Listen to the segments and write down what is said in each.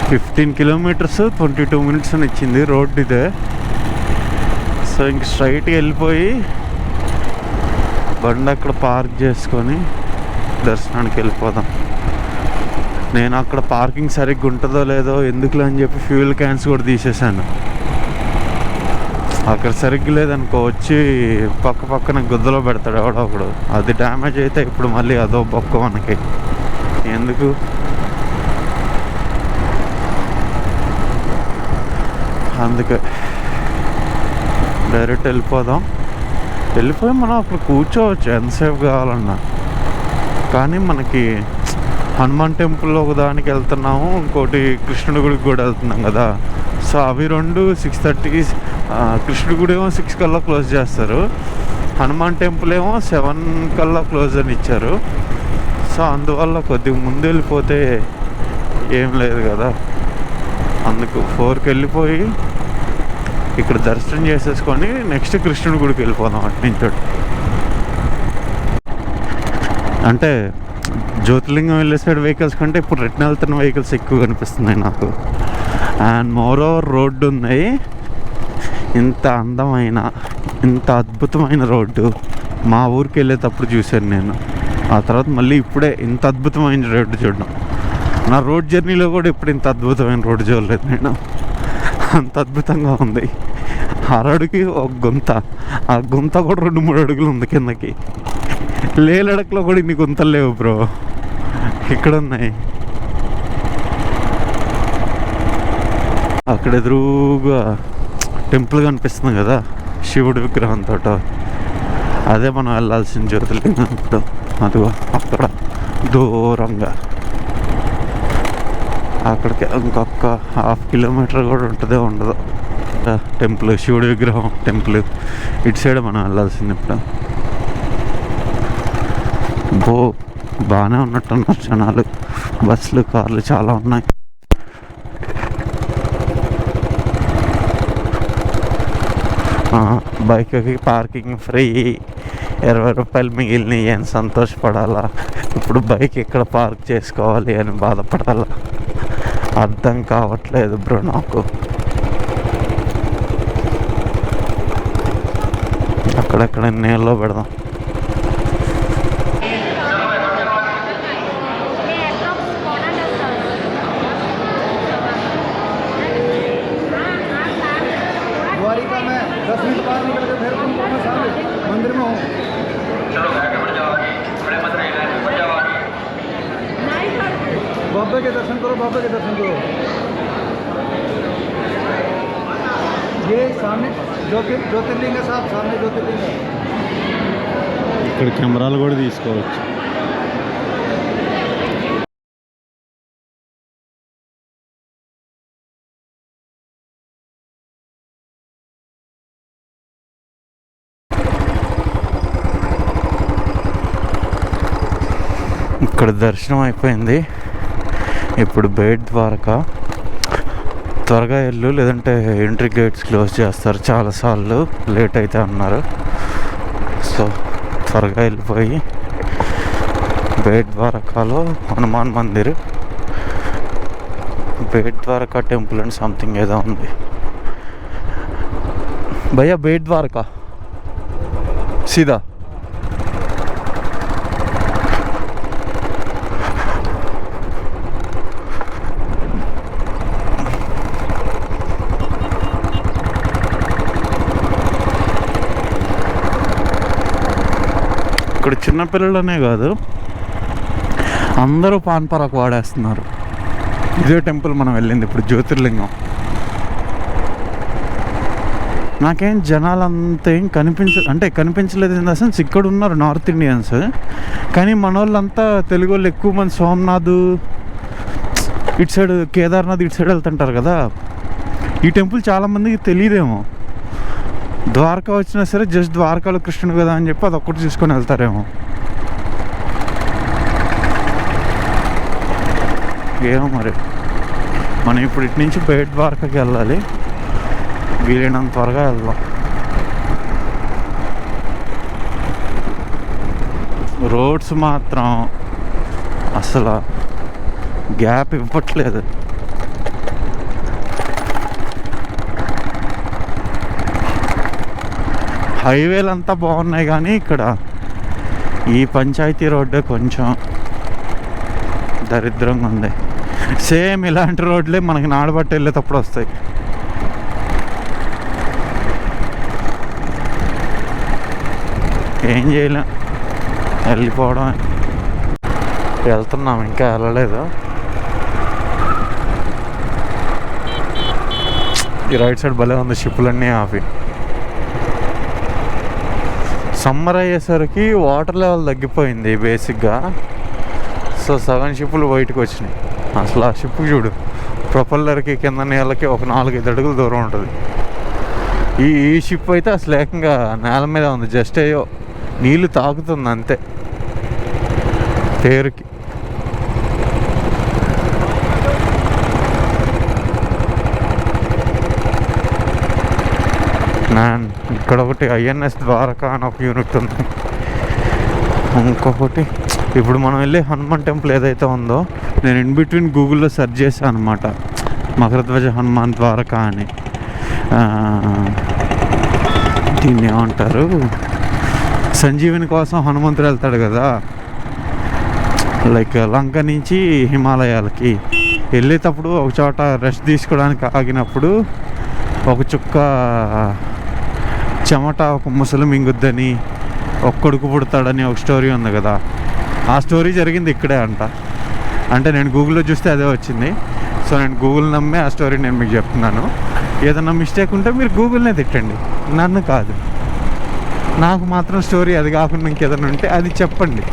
15 kilometres 22 minutes అని ఇచ్చింది road ఇదే. సో ఇంక స్ట్రైట్గా వెళ్ళిపోయి బండి అక్కడ పార్క్ చేసుకొని దర్శనానికి వెళ్ళిపోదాం. నేను అక్కడ పార్కింగ్ సరిగ్గా ఉంటుందో లేదో ఎందుకులే అని చెప్పి ఫ్యూయల్ క్యాన్స్ కూడా తీసేసాను. అక్కడ సరిగ్గా లేదనుకో వచ్చి పక్కన గుద్దలో పెడతాడు ఎవడో ఒకడు. అది డ్యామేజ్ అయితే ఇప్పుడు మళ్ళీ అదో బొక్క మనకి ఎందుకు. అందుకే డైరెక్ట్ వెళ్ళిపోయి మనం అక్కడ కూర్చోవచ్చు ఎంతసేపు కావాలన్నా. కానీ మనకి హనుమాన్ టెంపుల్ ఒక దానికి వెళ్తున్నాము, ఇంకోటి కృష్ణుడి గుడికి కూడా వెళ్తున్నాం కదా. సో అవి రెండు 6:30, కృష్ణుడి గుడి ఏమో 6 కల్లా క్లోజ్ చేస్తారు, హనుమాన్ టెంపుల్ ఏమో 7 కల్లా క్లోజ్ అని ఇచ్చారు. సో అందువల్ల కొద్దిగా ముందు వెళ్ళిపోతే ఏం లేదు కదా. అందుకు 4కి వెళ్ళిపోయి ఇక్కడ దర్శనం చేసేసుకొని నెక్స్ట్ కృష్ణుడి గుడికి వెళ్ళిపోదాం అటు నుంచి. అంటే జ్యోతిర్లింగం వెళ్ళే సైడ్ వెహికల్స్ కంటే ఇప్పుడు రిటర్న్ వెళ్తున్న వెహికల్స్ ఎక్కువ కనిపిస్తున్నాయి నాకు. అండ్ మోర్ ఓవర్ రోడ్డు ఉన్నాయి, ఇంత అందమైన ఇంత అద్భుతమైన రోడ్డు మా ఊరికి వెళ్ళేటప్పుడు చూశాను నేను. ఆ తర్వాత మళ్ళీ ఇప్పుడే ఇంత అద్భుతమైన రోడ్డు చూడడం. నా రోడ్ జర్నీలో కూడా ఇప్పుడు ఇంత అద్భుతమైన రోడ్డు చూడలేదు నేను. అంత అద్భుతంగా ఉంది. 6 అడుగుకి ఒక గుంత, ఆ గుంత కూడా 2-3 అడుగులు ఉంది కిందకి. లేలడకలో కూడా ఇన్ని గుంతలు లేవు బ్రో, ఇక్కడ ఉన్నాయి. అక్కడ ఎదురుగా టెంపుల్ కనిపిస్తుంది కదా శివుడి విగ్రహంతో, అదే మనం వెళ్ళాల్సిన జ్యోతిర్లింగం. ఇప్పుడు అదిగో అక్కడ దూరంగా అక్కడికి ఇంకొక 1/2 కిలోమీటర్ కూడా ఉంటుందో ఉండదు టెంపుల్, శివుడి విగ్రహం టెంపుల్. ఇటు సైడ్ మనం వెళ్ళాల్సింది. ఇప్పుడు బాగానే ఉన్నట్టున్నారు జనాలు, బస్సులు కార్లు చాలా ఉన్నాయి. బైక్కి పార్కింగ్ ఫ్రీ, 20 రూపాయలు మిగిలినవి అని సంతోషపడాలా, ఇప్పుడు బైక్ ఎక్కడ పార్క్ చేసుకోవాలి అని బాధపడాలా, అర్థం కావట్లేదు బ్రో నాకు. అక్కడెక్కడ నీళ్ళలో పెడదాం. बाबा के दर्शन करो, बाबा के दर्शन करो. ये सामने ज्योतिर्लिंग है साहब, सामने ज्योतिर्लिंग है. ఇక్కడ కెమెరాలు కూడా తీసుకోవచ్చు. ఇక్కడ దర్శనం అయిపోయింది. ఇప్పుడు బేట్ ద్వారకా. త్వరగా వెళ్ళు, లేదంటే ఎంట్రీ గేట్స్ క్లోజ్ చేస్తారు, చాలాసార్లు లేట్ అయితే అన్నారు. సో త్వరగా వెళ్ళిపోయి బేట్ ద్వారకాలో Hanuman mandir, Bet Dwarka temple and something ఏదో ఉంది భయ్యా. బేట్ ద్వారకా సీదా. ఇక్కడ చిన్నపిల్లలనే కాదు అందరూ పాన్ పరాకు వాడేస్తున్నారు. ఇదే టెంపుల్ మనం వెళ్ళింది ఇప్పుడు జ్యోతిర్లింగం. నాకేం జనాలు అంత ఏం కనిపించలేదు ఇన్ ద సెన్స్. ఇక్కడ ఉన్నారు నార్త్ ఇండియన్స్, కానీ మన వాళ్ళంతా తెలుగు వాళ్ళు ఎక్కువ మంది సోమనాథ్ ఇటు సైడ్, కేదార్నాథ్ ఇటు సైడ్ వెళ్తుంటారు కదా. ఈ టెంపుల్ చాలామందికి తెలియదేమో. ద్వారకా వచ్చినా సరే జస్ట్ ద్వారకాలో కృష్ణుడు కదా అని చెప్పి అదొక్కటి చూసుకొని వెళ్తారేమో. ఏమో మరి. మనం ఇప్పుడు ఇటు నుంచి బేట్ ద్వారకాకి వెళ్ళాలి, వీలైనంత త్వరగా వెళ్దాం. రోడ్స్ మాత్రం అసలు గ్యాప్ ఇవ్వట్లేదు. హైవేలు అంతా బాగున్నాయి కానీ ఇక్కడ ఈ పంచాయతీ రోడ్డే కొంచెం దరిద్రంగా ఉంది. సేమ్ ఇలాంటి రోడ్లే మనకి నాడబట్టి వెళ్ళేటప్పుడు వస్తాయి. ఏం చేయలేం, వెళ్ళిపోవడం. వెళ్తున్నాం, ఇంకా వెళ్ళలేదు. ఈ రైట్ సైడ్ భలే ఉంది, షిప్పులన్నీ ఆపి. సమ్మర్ అయ్యేసరికి వాటర్ లెవెల్ తగ్గిపోయింది బేసిక్గా. సో సగం షిప్పులు బయటకు వచ్చినాయి. అసలు ఆ షిప్ చూడు, ప్రొపల్లర్కి కింద నేలకి ఒక 4-5 అడుగుల దూరం ఉంటుంది. ఈ షిప్ అయితే అసలు ఏకంగా నేల మీద ఉంది, జస్ట్ అయ్యో నీళ్ళు తాకుతుంది అంతే పేరుకి. ఇక్కడ ఒకటి ఐఎన్ఎస్ ద్వారకా అని ఒక యూనిట్ ఉంది. ఇంకొకటి ఇప్పుడు మనం వెళ్ళే హనుమాన్ టెంపుల్ ఏదైతే ఉందో, నేను ఇన్ బిట్వీన్ గూగుల్లో సెర్చ్ చేశాను అనమాట, మకరధ్వజ హనుమాన్ ద్వారకా అని. దీన్ని ఏమంటారు, సంజీవిని కోసం హనుమంతుడు వెళ్తాడు కదా, లైక్ లంక నుంచి హిమాలయాలకి వెళ్ళేటప్పుడు ఒక చోట రెస్ట్ తీసుకోవడానికి ఆగినప్పుడు ఒక చుక్క చెమట ఒక ముసలి మింగుద్దని, ఒక కొడుకు పుడతాడని ఒక స్టోరీ ఉంది కదా. ఆ స్టోరీ జరిగింది ఇక్కడే అంట. అంటే నేను గూగుల్లో చూస్తే అదే వచ్చింది. సో నేను గూగుల్ నమ్మే ఆ స్టోరీ నేను మీకు చెప్తున్నాను. ఏదన్నా మిస్టేక్ ఉంటే మీరు గూగుల్నే తిట్టండి, నన్ను కాదు. నాకు మాత్రం స్టోరీ అది కాకుండా ఇంకేదైనా ఉంటే అది చెప్పండి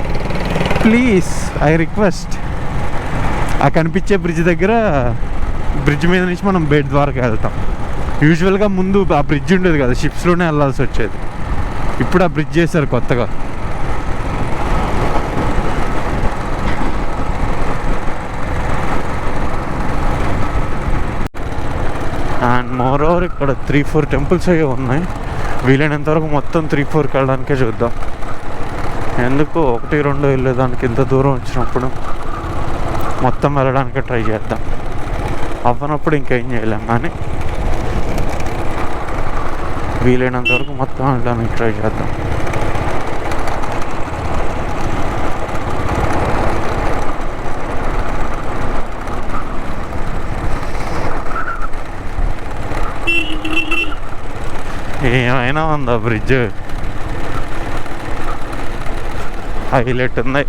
ప్లీజ్, ఐ రిక్వెస్ట్. ఆ కనిపించే బ్రిడ్జ్ దగ్గర, బ్రిడ్జ్ మీద నుంచి మనం బేట్ ద్వారకా వెళ్తాం. యూజువల్గా ముందు ఆ బ్రిడ్జ్ ఉండేది కదా, షిప్స్లోనే వెళ్ళాల్సి వచ్చేది. ఇప్పుడు ఆ బ్రిడ్జ్ చేశారు కొత్తగా. అండ్ మోర్ ఓవర్ ఇక్కడ 3-4 టెంపుల్స్ అవి ఉన్నాయి. వీలైనంత వరకు మొత్తం 3-4కి వెళ్ళడానికే చూద్దాం. ఎందుకు 1-2 వెళ్ళేదానికి ఇంత దూరం వచ్చినప్పుడు మొత్తం వెళ్ళడానికే ట్రై చేద్దాం. అవ్వనప్పుడు ఇంకేం చేయలేం, కానీ వీలైనంత వరకు మొత్తం వెళ్ళడానికి ట్రై చేద్దాం. ఏమైనా ఉందా బ్రిడ్జ్, హైలైట్ ఉంది.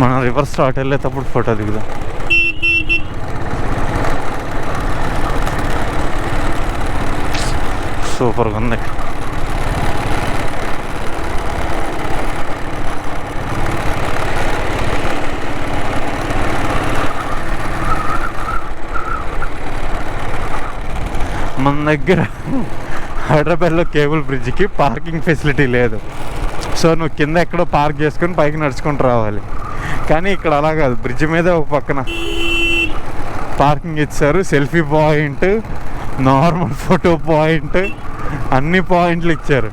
మనం రివర్స్ స్టార్ట్ వెళ్ళేటప్పుడు ఫోటో దిగుదాం. సూపర్గా ఉంది. మన దగ్గర హైదరాబాద్లో కేబుల్ బ్రిడ్జ్కి పార్కింగ్ ఫెసిలిటీ లేదు. సో నువ్వు కింద ఎక్కడో పార్క్ చేసుకొని పైకి నడుచుకుంటూ రావాలి. కానీ ఇక్కడ అలా కాదు, బ్రిడ్జ్ మీద ఒక పక్కన పార్కింగ్ ఇచ్చారు. Selfie point, normal photo point, అన్ని పాయింట్లు ఇచ్చారు.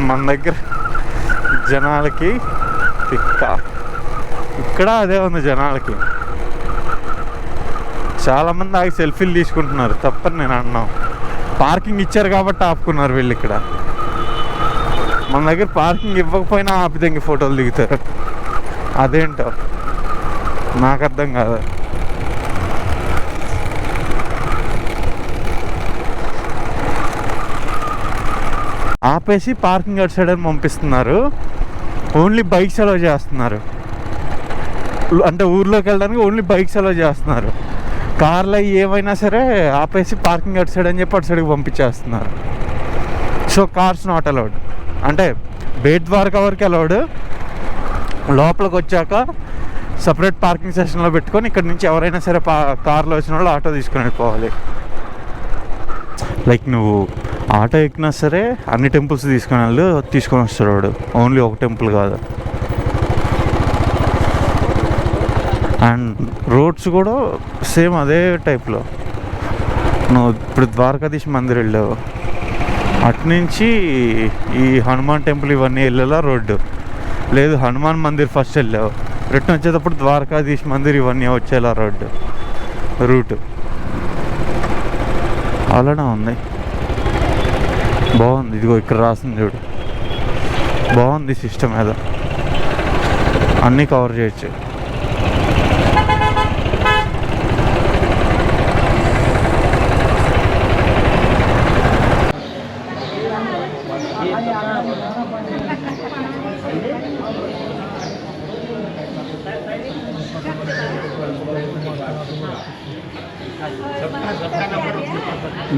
మన దగ్గర జనాలకి ఇక్కడ అదే ఉంది. జనాలకి చాలామంది ఆగి సెల్ఫీలు తీసుకుంటున్నారు, తప్పని నేను అన్నాను. పార్కింగ్ ఇచ్చారు కాబట్టి ఆపుకున్నారు వీళ్ళు. ఇక్కడ మన దగ్గర పార్కింగ్ ఇవ్వకపోయినా ఆపితే ఇంక ఫోటోలు దిగుతారు. అదేంటో నాకు అర్థం కాదు. ఆపేసి పార్కింగ్ అటు సైడ్ అని పంపిస్తున్నారు. ఓన్లీ బైక్స్ అలౌ చేస్తున్నారు. అంటే ఊర్లోకి వెళ్ళడానికి ఓన్లీ బైక్స్ అలౌ చేస్తున్నారు. కార్లు ఏమైనా సరే ఆపేసి పార్కింగ్ అటు సైడ్ అని చెప్పి అటు సైడ్కి పంపించేస్తున్నారు. So cars not allowed. అంటే బేట్ ద్వారకా వరకు అలౌడ్. లోపలికి వచ్చాక సపరేట్ పార్కింగ్ సెషన్లో పెట్టుకొని ఇక్కడ నుంచి ఎవరైనా సరే కార్లో వచ్చిన వాళ్ళు ఆటో తీసుకొని వెళ్ళిపోవాలి. లైక్ నువ్వు ఆటో ఎక్కినా సరే అన్ని టెంపుల్స్ తీసుకొని వస్తాడు వాడు, ఓన్లీ ఒక టెంపుల్ కాదు. అండ్ రోడ్స్ కూడా సేమ్ అదే టైప్లో. నువ్వు ఇప్పుడు ద్వారకాధీశ్ మందిర్ వెళ్ళావు, అటునుంచి ఈ హనుమాన్ టెంపుల్ ఇవన్నీ వెళ్ళేలా రోడ్డు, లేదు హనుమాన్ మందిర్ ఫస్ట్ వెళ్ళావు, రిటర్న్ వచ్చేటప్పుడు ద్వారకాధీష్ మందిర్ ఇవన్నీ వచ్చేలా రూట్ అలానే ఉంది. బాగుంది. ఇదిగో ఇక్కడ రాసింది చూడు, బాగుంది సిస్టమ్ ఏదో, అన్నీ కవర్ చేయొచ్చు.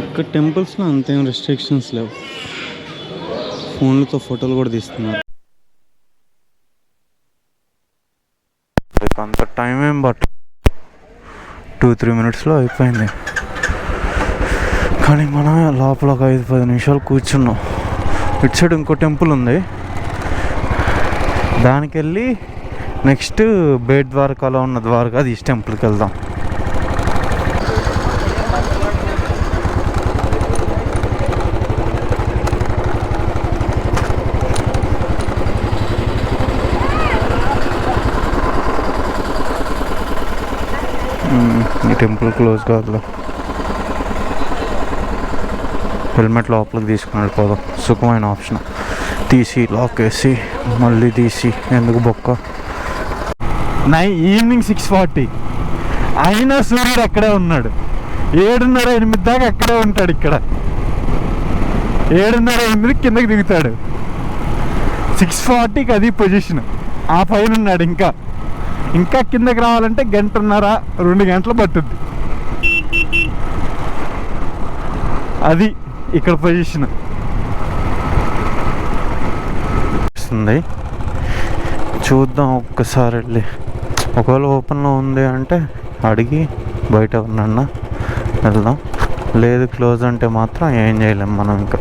ఇక్కడ టెంపుల్స్లో అంతేం రెస్ట్రిక్షన్స్ లేవు, ఫోన్లతో ఫోటోలు కూడా తీస్తున్నారు. అంత టైం ఏం బట్ 2-3 మినిట్స్లో అయిపోయింది. కానీ మనం లోపల ఒక 5-10 నిమిషాలు కూర్చున్నాం. ఇటు సైడ్ ఇంకో టెంపుల్ ఉంది, దానికి వెళ్ళి నెక్స్ట్ బేట్ ద్వారకాలో ఉన్న ద్వారకాధీష్ టెంపుల్కి వెళ్దాం. ఈ టెంపుల్ క్లోజ్ కాదులే, హెల్మెట్ లోపలికి తీసుకున్నాడు. పోదాం, సుఖమైన ఆప్షన్. తీసి లాక్ వేసి మళ్ళీ తీసి ఎందుకు బొక్క. ఈవినింగ్ 6:40 అయినా సూర్యుడు అక్కడే ఉన్నాడు. 7:30-8 దాకా అక్కడే ఉంటాడు. ఇక్కడ 7:30-8 కిందకి దిగుతాడు. 6:40కి అది పొజిషన్. ఆ పైన ఉన్నాడు. ఇంకా కిందకి రావాలంటే 1.5-2 గంటలు పట్టుద్ది. అది ఇక్కడ పొజిషన్ వస్తుంది. చూద్దాం ఒక్కసారి వెళ్ళి, ఒకవేళ ఓపెన్లో ఉంది అంటే అడిగి బయట ఉన్నాన్న వెళ్దాం, లేదు క్లోజ్ అంటే మాత్రం ఏం చేయలేం మనం. ఇంకా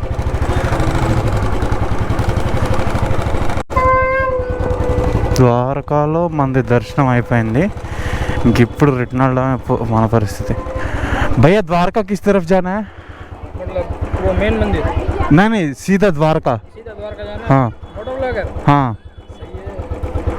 ద్వారకాలో మనది దర్శనం అయిపోయింది. ఇంక ఇప్పుడు రిటర్న్ వెళ్ళడమే మన పరిస్థితి. భయ్యా द्वारका किस तरफ जाना है? मतलब वो मेन मंदिर? नहीं सीधा द्वारका जाना है? हाँ हाँ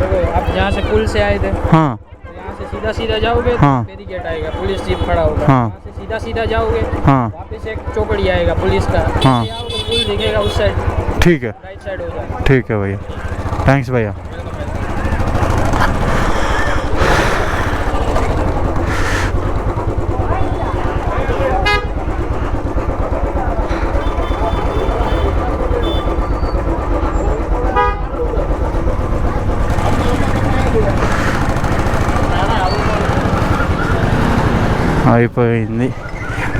देखो आप यहाँ से पुल से आए थे, हाँ यहाँ से सीधा जाओगे हाँ, बैरिकेड आएगा, पुलिस जीप खड़ा होगा, हाँ, यहाँ से सीधा जाओगे, हाँ, वापस एक चौकड़ी आएगा पुलिस का, हाँ, पुल दिखेगा उस साइड, ठीक है राइट साइड हो जाएगा. ठीक है भैया, थैंक्स भैया. అయిపోయింది.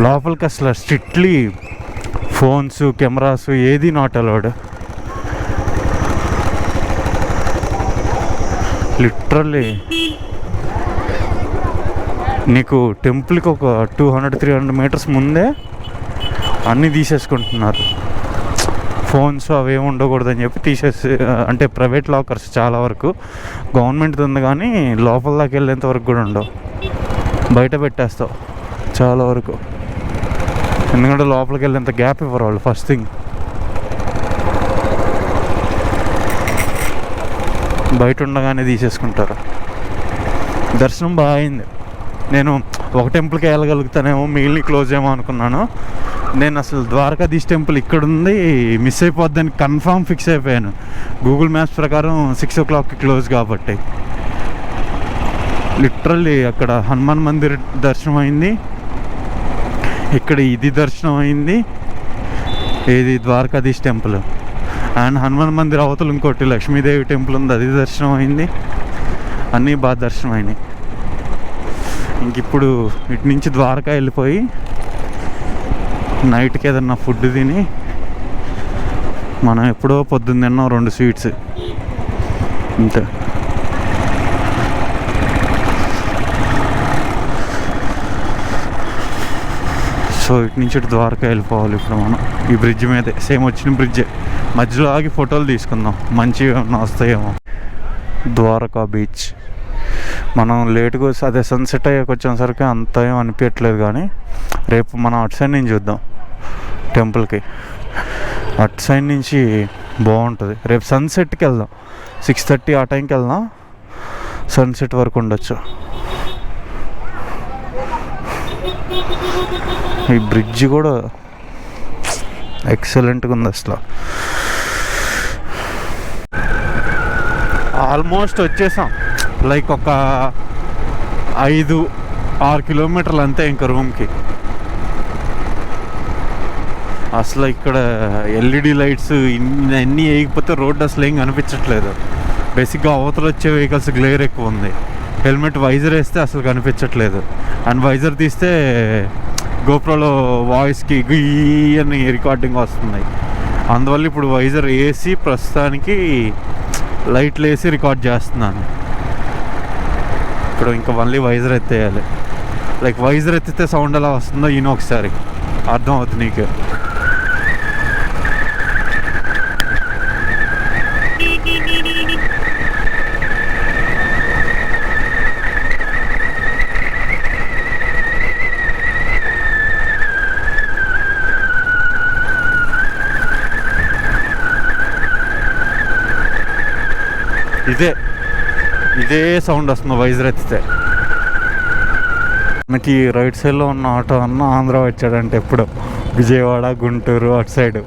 లోపలికి అసలు స్ట్రిక్ట్లీ ఫోన్స్ కెమెరాస్ ఏది నాట్ అలౌడ్. లిటరల్లీ నీకు టెంపుల్కి ఒక 200-300 మీటర్స్ ముందే అన్నీ తీసేసుకుంటున్నారు. ఫోన్స్ అవేమి ఉండకూడదని చెప్పి తీసేసి, అంటే ప్రైవేట్ లాకర్స్ చాలా వరకు, గవర్నమెంట్ ఉంది కానీ లోపల దాకా వెళ్ళేంత వరకు కూడా ఉండవు, బయట పెట్టేస్తావు చాలా వరకు. ఎందుకంటే లోపలికి వెళ్ళేంత గ్యాప్ ఇవ్వరు వాళ్ళు. ఫస్ట్ థింగ్ బయట ఉండగానే తీసేసుకుంటారు. దర్శనం బాగా అయింది. నేను ఒక టెంపుల్కి వెళ్ళగలుగుతానేమో, మిగిలిన క్లోజ్ ఏమో అనుకున్నాను. నేను అసలు ద్వారకాధీష్ టెంపుల్ ఇక్కడ ఉంది, మిస్ అయిపోద్దని కన్ఫామ్ ఫిక్స్ అయిపోయాను. గూగుల్ మ్యాప్స్ ప్రకారం 6 o'clockకి క్లోజ్ కాబట్టి. లిటరల్లీ అక్కడ హనుమాన్ మందిర్ దర్శనం అయింది, ఇక్కడ ఇది దర్శనం అయింది, ఇది ద్వారకాధీష్ టెంపుల్, అండ్ హనుమాన్ మందిర్ అవతల ఇంకోటి లక్ష్మీదేవి టెంపుల్ ఉంది, అది దర్శనం అయింది. అన్నీ బాగా దర్శనం అయినాయి. ఇంక ఇప్పుడు ఇటు నుంచి ద్వారకా వెళ్ళిపోయి నైట్కి ఏదన్నా ఫుడ్ తిని, మనం ఎప్పుడో పొద్దున్న తిన్నాం 2 స్వీట్స్ అంతే. సో ఇటు నుంచి ఇటు ద్వారకా వెళ్ళిపోవాలి ఇప్పుడు మనం. ఈ బ్రిడ్జ్ మీదే, సేమ్ వచ్చిన బ్రిడ్జే, మధ్యలో ఆగి ఫోటోలు తీసుకుందాం, మంచిగా ఏమన్నా వస్తాయేమో. ద్వారకా బీచ్ మనం లేట్గా అదే సన్సెట్ అయ్యాక వచ్చేసరికి అంత ఏం అనిపించట్లేదు, కానీ రేపు మనం అటు సైడ్ నుంచి చూద్దాం టెంపుల్కి. అటు సైడ్ నుంచి బాగుంటుంది. రేపు సన్సెట్కి వెళ్దాం, 6:30 ఆ టైంకి వెళ్దాం, సన్సెట్ వరకు ఉండొచ్చు. ఈ బ్రిడ్జ్ కూడా ఎక్సలెంట్గా ఉంది అసలు. ఆల్మోస్ట్ వచ్చేసాం, లైక్ ఒక 5-6 కిలోమీటర్లు అంతే ఇంకా రూమ్కి. అసలు ఇక్కడ ఎల్ఈడి లైట్స్ ఇన్ని వేయకపోతే రోడ్డు అసలు ఏం కనిపించట్లేదు. బేసిక్గా అవతల వచ్చే వెహికల్స్ గ్లేర్ ఎక్కువ ఉంది. హెల్మెట్ వైజర్ వేస్తే అసలు కనిపించట్లేదు. అండ్ వైజర్ తీస్తే గోప్రోలో వాయిస్కి అని రికార్డింగ్ వస్తుంది. అందువల్ల ఇప్పుడు వైజర్ వేసి ప్రస్తుతానికి లైట్లు వేసి రికార్డ్ చేస్తున్నాను. ఇప్పుడు ఇంకా మళ్ళీ వైజర్ ఎత్తేయాలి. లైక్ వైజర్ ఎత్తితే సౌండ్ ఎలా వస్తుందో ఈయన ఒకసారి అర్థం అవుతుంది నీకు. ఇదే సౌండ్ వస్తుంది వైజర్ ఎత్తితే. మనకి రైట్ సైడ్లో ఉన్న ఆటో అన్న ఆంధ్ర వచ్చాడంటే ఎప్పుడు విజయవాడ గుంటూరు అటు సైడు.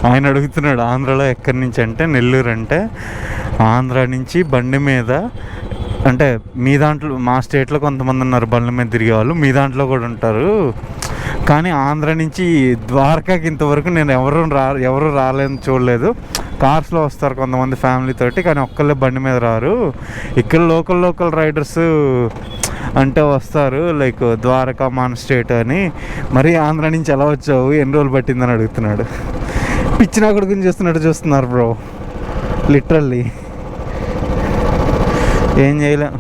ఆయన అడుగుతున్నాడు ఆంధ్రాలో ఎక్కడి నుంచి అంటే నెల్లూరు. అంటే ఆంధ్ర నుంచి బండి మీద, అంటే మీ దాంట్లో మా స్టేట్లో కొంతమంది ఉన్నారు బండ్ల మీద తిరిగే వాళ్ళు, మీ దాంట్లో కూడా ఉంటారు, కానీ ఆంధ్ర నుంచి ద్వారకాకి ఇంతవరకు నేను ఎవరు రాలేదని చూడలేదు. కార్స్లో వస్తారు కొంతమంది ఫ్యామిలీతోటి, కానీ ఒక్కళ్ళే బండి మీద రారు. ఇక్కడ లోకల్ రైడర్స్ అంటే వస్తారు, లైక్ ద్వారకా మన స్టేట్ అని. మరి ఆంధ్ర నుంచి ఎలా వచ్చావు, ఎన్ని రోజులు పట్టిందని అడుగుతున్నాడు. పిచ్చిన కొడుకుని చూస్తున్నారు బ్రో, లిటరల్లీ. ఏం చేయలే.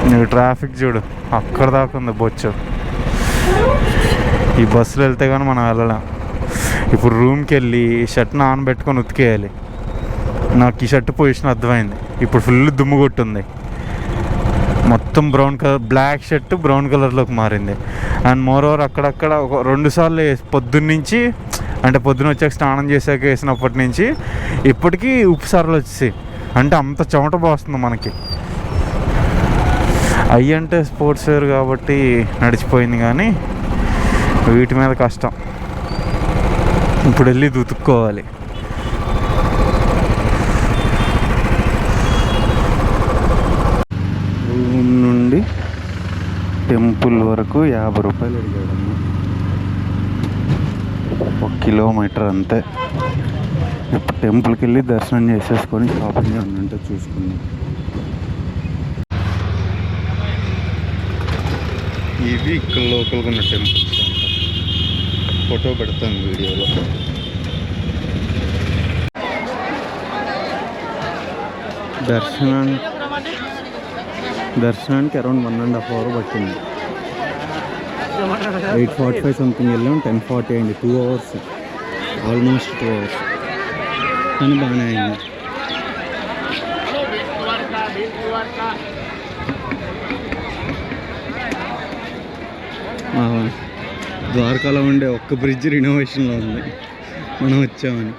నువ్వు ట్రాఫిక్ చూడు, అక్కడ దాకా ఉంది బొచ్చు. ఈ బస్సులో వెళ్తే కానీ మనం వెళ్ళలేం. ఇప్పుడు రూమ్కి వెళ్ళి షర్ట్ నానబెట్టుకొని ఉతికేయాలి. నాకు ఈ షర్ట్ పొజిషన్ అర్థమైంది. ఇప్పుడు ఫుల్ దుమ్ము కొట్టుంది, మొత్తం brown colour, black shirt brown కలర్లోకి మారింది. అండ్ మోరోవర్ అక్కడక్కడ ఒక 2 సార్లు పొద్దున్నుంచి, అంటే పొద్దున్న వచ్చాక స్నానం చేసాక వేసినప్పటి నుంచి ఇప్పటికీ ఉప్పు సార్లు వచ్చేసి, అంటే అంత చెమట పోస్తుంది మనకి. అవి అంటే స్పోర్ట్స్ వేర్ కాబట్టి నడిచిపోయింది, కానీ వీటి మీద కష్టం. ఇప్పుడు వెళ్ళి ఉతుక్కోవాలి. రూమ్ నుండి టెంపుల్ వరకు 50 రూపాయలు అడిగాడమ్మ. 1 కిలోమీటర్ అంతే. ఇప్పుడు టెంపుల్కి వెళ్ళి దర్శనం చేసేసుకొని షాపింగ్ ఉందంటే చూసుకుందాం. ఇవి ఇక్కడ లోకల్గా ఉన్న టెంపుల్స్ అంట. ఫోటో పెడతాను వీడియోలో. దర్శనానికి అరౌండ్ 1.5 hours పట్టింది. 8:45 సంథింగ్ వెళ్ళాం, 10:40 అయింది. 2 hours, ఆల్మోస్ట్ 2 hours, కానీ బాగానే అయింది. ద్వారకాలో ఉండే ఒక్క బ్రిడ్జ్ రినోవేషన్లో ఉంది, మనం వచ్చామని.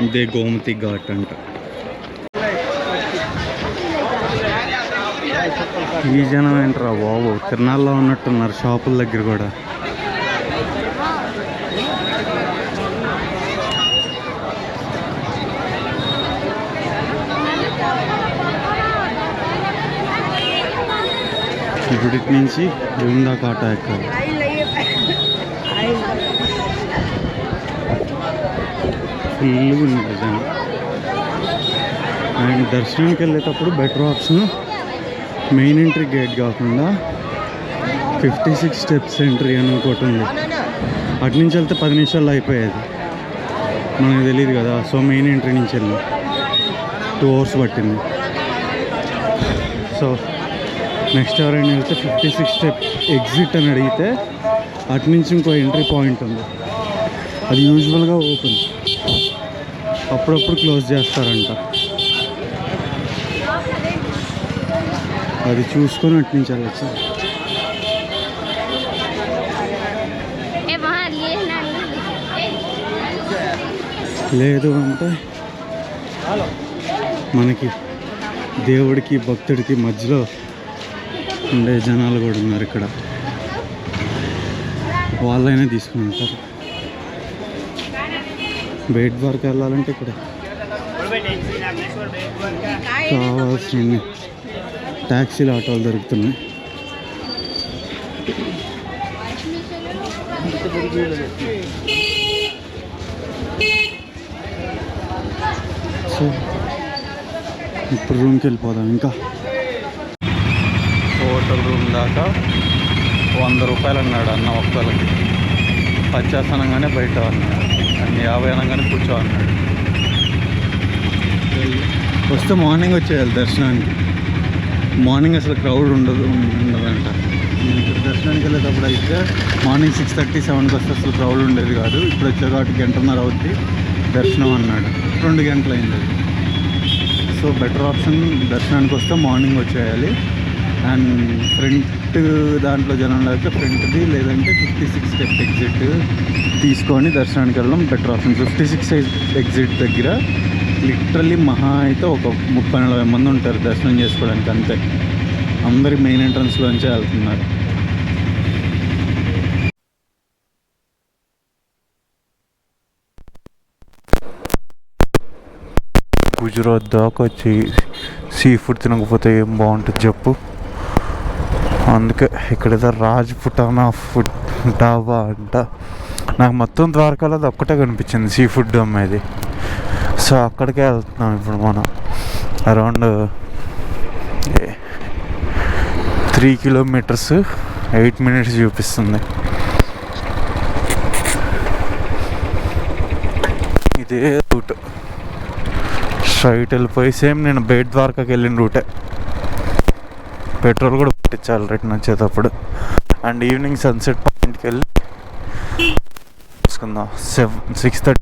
ఇదే గోమతి ఘాట్ అంట. ఈ జనం ఏంట్రా బాబు, తిరునాళ్ళలో ఉన్నట్టున్నారు షాపుల దగ్గర కూడా. గుడి నుంచి రూమ్ దాకా ఆటో ఎక్కాలి. ఫుల్గా ఉంది నిజంగా. అండ్ దర్శనానికి వెళ్ళేటప్పుడు better option main entry gate కాకుండా 56 స్టెప్స్ ఎంట్రీ అని ఒకటి ఉంది. అటు నుంచి వెళ్తే 10 నిమిషాల్లో అయిపోయేది, మనకు తెలియదు కదా. సో మెయిన్ ఎంట్రీ నుంచి వెళ్ళాం, 2 hours పట్టింది. సో నెక్స్ట్ ఎవరైనా వెళ్తే 56 స్టెప్ ఎగ్జిట్ అని అడిగితే అటు నుంచి ఇంకో ఎంట్రీ పాయింట్ ఉంది, అది యూజువల్గా ఓపెన్, అప్పుడప్పుడు క్లోజ్ చేస్తారంట. అది చూసుకొని అటు నుంచి వెళ్ళచ్చు. లేదు అంటే మనకి దేవుడికి భక్తుడికి మధ్యలో ఉండే జనాలు కూడా ఉన్నారు ఇక్కడ, వాళ్ళైనా తీసుకుని ఉంటారు. బేట్ బార్కి వెళ్ళాలంటే ఇక్కడ కావాల్సిన ట్యాక్సీలు ఆటోలు దొరుకుతున్నాయి. సో ఇప్పుడు రూమ్కి వెళ్ళిపోదాం. ఇంకా హోటల్ రూమ్ దాకా 100 రూపాయలు అన్నాడు అన్న ఒక్కరికి. 50 అనగానే బయట అన్నాడు, అన్ని 50 అనగానే కూర్చో అన్నాడు. వస్తే మార్నింగ్ వచ్చేయాలి దర్శనానికి. మార్నింగ్ అసలు క్రౌడ్ ఉండదంట. దర్శనానికి వెళ్ళేటప్పుడు అయితే మార్నింగ్ 6:30, 7కి వస్తే అసలు క్రౌడ్ ఉండేది కాదు. ఇప్పుడు వచ్చే కాబట్టి 1:30 అవుద్ది దర్శనం అన్నాడు. 2 గంటలు అయింది. సో బెటర్ ఆప్షన్ దర్శనానికి వస్తే మార్నింగ్ వచ్చేయాలి. అండ్ ఫ్రంట్ దాంట్లో జనం లేకపోతే ఫ్రంట్ది, లేదంటే 56 స్టెప్ ఎగ్జిట్ తీసుకొని దర్శనానికి వెళ్ళడం బెటర్ ఆప్షన్. 56 ఎగ్జిట్ దగ్గర లిటరల్లీ మహా అయితే ఒక 30-40 మంది ఉంటారు దర్శనం చేసుకోవడానికి అంతే. అందరి మెయిన్ ఎంట్రన్స్లోంచే వెళ్తున్నారు. గుజరాత్ దాకా వచ్చి సీ ఫుడ్ తినకపోతే ఏం బాగుంటుంది చెప్పు. అందుకే ఇక్కడేదో రాజ్పుటానా ఫుడ్ డాబా అంట. నాకు మొత్తం ద్వారకాలో అది ఒక్కటే కనిపించింది సీ ఫుడ్ అమ్మేది. సో అక్కడికే వెళ్తున్నాం ఇప్పుడు మనం. అరౌండ్ 3 కిలోమీటర్స్ 8 మినిట్స్ చూపిస్తుంది. ఇదే రూట్ స్ట్రైట్ వెళ్ళిపోయి సేమ్ నేను బేట్ ద్వారకాకి వెళ్ళిన రూటే. పెట్రోల్ కూడా పెట్టించాలి రిటర్న్ వచ్చేటప్పుడు. అండ్ ఈవినింగ్ సన్సెట్ పాయింట్కి వెళ్ళి చూసుకుందాం. 6:30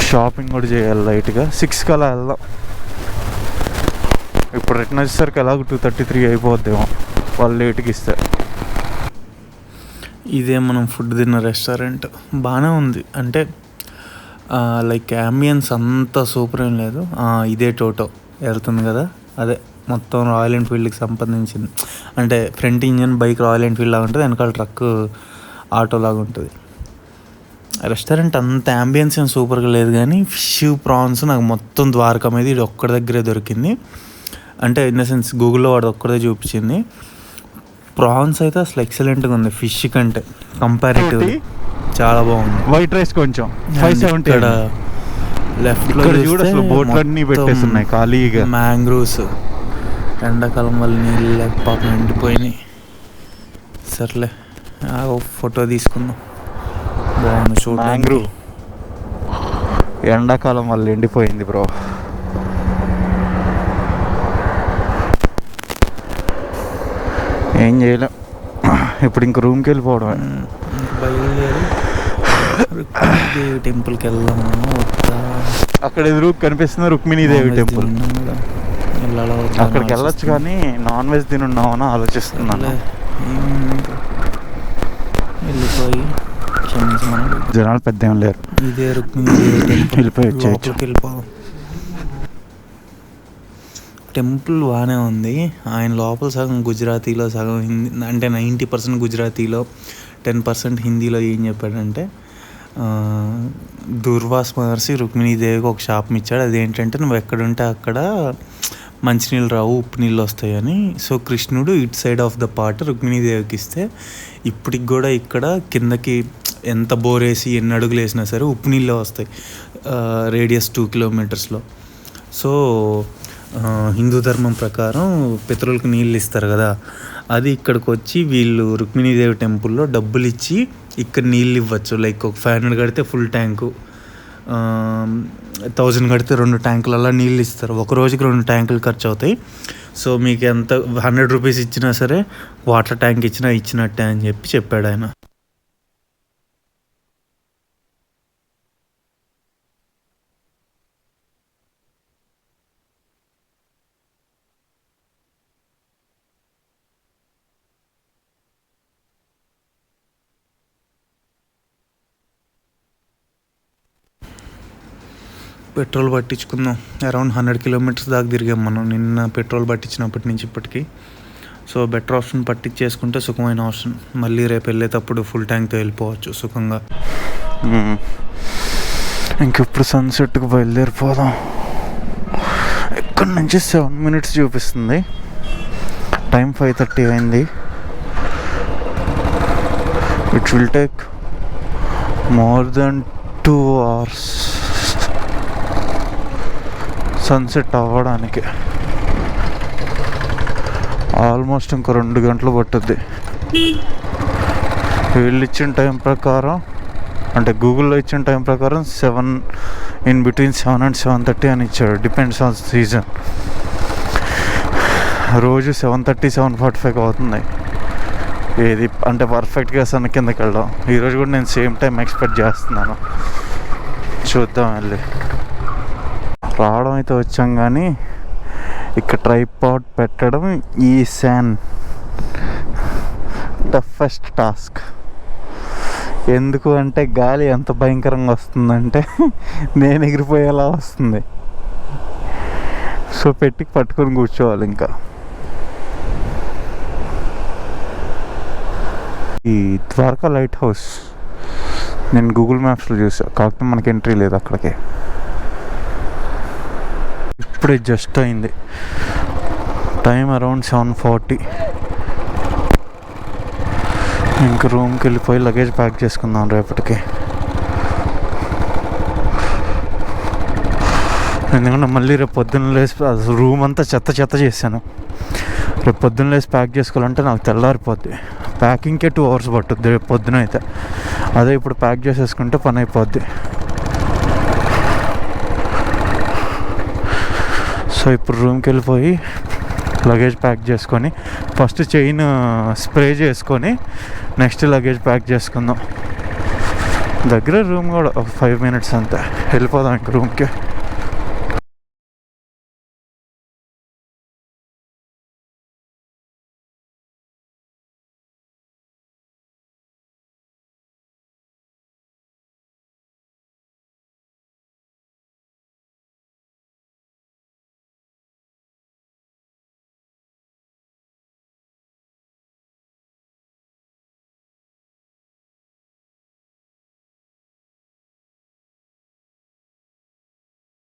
షాపింగ్ కూడా చేయాలి లైట్గా. 6కి అలా వెళ్దాం. ఇప్పుడు రిటర్న్ వచ్చేసరికి ఎలాగో 2:33 అయిపోద్దేమో వాళ్ళు లేట్కి ఇస్తే. ఇదే మనం ఫుడ్ తిన్న రెస్టారెంట్. బాగానే ఉంది, అంటే లైక్ అంబియన్స్ అంతా సూపర్ ఏం లేదు. ఇదే టోటో వెళ్తుంది కదా, అదే మొత్తం రాయల్ ఎన్ఫీల్డ్కి సంబంధించింది. అంటే front engine bike royal Enfield లాగా ఉంటుంది, వెనకాల ట్రక్ ఆటో లాగా ఉంటుంది. రెస్టారెంట్ అంత అంబియన్స్ ఏం సూపర్గా లేదు, కానీ ఫిష్ ప్రాన్స్ నాకు మొత్తం ద్వారకా మీద ఇది ఒక్కడి దగ్గరే దొరికింది. అంటే ఇన్ ద సెన్స్ గూగుల్లో వాడు ఒక్కడే చూపించింది. ప్రాన్స్ అయితే అసలు ఎక్సలెంట్గా ఉంది ఫిష్ కంటే కంపారిటివ్, చాలా బాగుంది. వైట్ రైస్ కొంచెం 570. ఇక్కడ లెఫ్ట్లో చూడు అసలు బోట్లన్నీ పెట్టేస్తున్నాయి ఖాళీగా. మ్యాంగ్రూవ్స్ ఎండాకాలం వల్ల నీళ్ళు పాపం ఎండిపోయినాయి. సర్లే ఫోటో తీసుకుందాం, బాగుంది చూడ. మ్యాంగ్రూవ్ ఎండాకాలం వల్ల ఎండిపోయింది బ్రో. ఏం చేయలేం, ఇప్పుడు ఇంక రూమ్కి వెళ్ళిపోవడం. బయలుదేరి రుక్మిణీదేవి టెంపుల్కి వెళ్దాము. అక్కడ ఎదురు కనిపిస్తుంది రుక్మిణీదేవి టెంపుల్. అక్కడికి వెళ్ళొచ్చు కానీ నాన్ వెజ్ తినున్నామని ఆలోచిస్తున్నాను. వెళ్ళిపోయి జనాలు పెద్ద ఏం లేరు. ఇదే రుక్మిణీదేవి టెంపుల్. వెళ్ళిపోయి వెళ్ళిపోదాం. టెంపుల్ బాగానే ఉంది. ఆయన లోపల సగం గుజరాతీలో, సగం హిందీ, అంటే 90% గుజరాతీలో 10% హిందీలో ఏం చెప్పాడంటే, దుర్వాస మహర్షి రుక్మిణీదేవికి ఒక శాపం ఇచ్చాడు. అదేంటంటే నువ్వు ఎక్కడుంటే అక్కడ మంచినీళ్ళు రావు, ఉప్పు నీళ్ళు వస్తాయని. సో కృష్ణుడు ఇటు సైడ్ ఆఫ్ ద పార్ట్ రుక్మిణీదేవికి ఇస్తే ఇప్పటికి కూడా ఇక్కడ కిందకి ఎంత బోరేసి ఎన్ని అడుగులు వేసినా సరే ఉప్పు నీళ్ళే వస్తాయి రేడియస్ 2 కిలోమీటర్స్లో. సో హిందూ ధర్మం ప్రకారం పితరులకు నీళ్ళు ఇస్తారు కదా, అది ఇక్కడికి వచ్చి వీళ్ళు రుక్మిణీదేవి టెంపుల్లో డబ్బులు ఇచ్చి ఇక్కడ నీళ్ళు ఇవ్వచ్చు. లైక్ ఒక 500 కడితే ఫుల్ ట్యాంకు, 1000 కడితే 2 ట్యాంకులు అలా నీళ్ళు ఇస్తారు. ఒక రోజుకి 2 ట్యాంకులు ఖర్చు అవుతాయి. సో మీకు ఎంత 100 రూపీస్ ఇచ్చినా సరే వాటర్ ట్యాంక్ ఇచ్చినట్టే అని చెప్పాడు ఆయన. పెట్రోల్ పట్టించుకుందాం. అరౌండ్ 100 కిలోమీటర్స్ దాకా తిరిగాం మనం నిన్న పెట్రోల్ పట్టించినప్పటి నుంచి ఇప్పటికి. సో బెటర్ ఆప్షన్ పట్టించేసుకుంటే సుఖమైన ఆప్షన్. మళ్ళీ రేపు వెళ్ళేటప్పుడు ఫుల్ ట్యాంక్తో వెళ్ళిపోవచ్చు సుఖంగా. ఇంకెప్పుడు సన్సెట్కి బయలుదేరిపోదాం. ఇక్కడ నుంచి 7 minutes చూపిస్తుంది. టైం 5:30 అయింది. It will take more than 2 hours sunset అవ్వడానికి. ఆల్మోస్ట్ ఇంకో 2 గంటలు పట్టుద్ది. వీళ్ళు ఇచ్చిన టైం ప్రకారం, అంటే గూగుల్లో ఇచ్చిన టైం ప్రకారం 7 between 7 and 7:30 అని ఇచ్చాడు. Depends on season. రోజు 7:30, 7:45 అవుతుంది. ఏది అంటే పర్ఫెక్ట్గా సన్ కిందకి వెళ్ళడం. ఈరోజు కూడా నేను సేమ్ టైం ఎక్స్పెక్ట్ చేస్తున్నాను. చూద్దాం వెళ్ళి. రావడం అయితే వచ్చాం కానీ ఇక్కడ ట్రైపాడ్ పెట్టడం ఈ టఫెస్ట్ టాస్క్. ఎందుకు అంటే గాలి ఎంత భయంకరంగా వస్తుందంటే నేను ఎగిరిపోయేలా వస్తుంది. సో పెట్టి పట్టుకొని కూర్చోవాలి. ఇంకా ఈ ద్వారకా లైట్ హౌస్ నేను గూగుల్ మ్యాప్స్లో చూసా, కాకపోతే మనకి ఎంట్రీ లేదు అక్కడికి. ఇప్పుడే జస్ట్ అయింది. Time around 7:40. ఇంక రూమ్కి వెళ్ళిపోయి లగేజ్ ప్యాక్ చేసుకుందాం రేపటికి. ఎందుకంటే మళ్ళీ రేపు పొద్దున్న లేసి రూమ్ అంతా చెత్త చేశాను. రేపు పొద్దున్న లేసి ప్యాక్ చేసుకోవాలంటే నాకు తెల్లారిపోద్ది. ప్యాకింగ్కే 2 hours పట్టుద్ది రేపు పొద్దున అయితే. అదే ఇప్పుడు ప్యాక్ చేసేసుకుంటే పని అయిపోద్ది. సో ఇప్పుడు రూమ్కి వెళ్ళిపోయి లగేజ్ ప్యాక్ చేసుకొని ఫస్ట్ చైన్ స్ప్రే చేసుకొని నెక్స్ట్ లగేజ్ ప్యాక్ చేసుకుందాం. దగ్గర రూమ్ కూడా ఒక 5 minutes అంతే. వెళ్ళిపోదాం ఇంక రూమ్కి.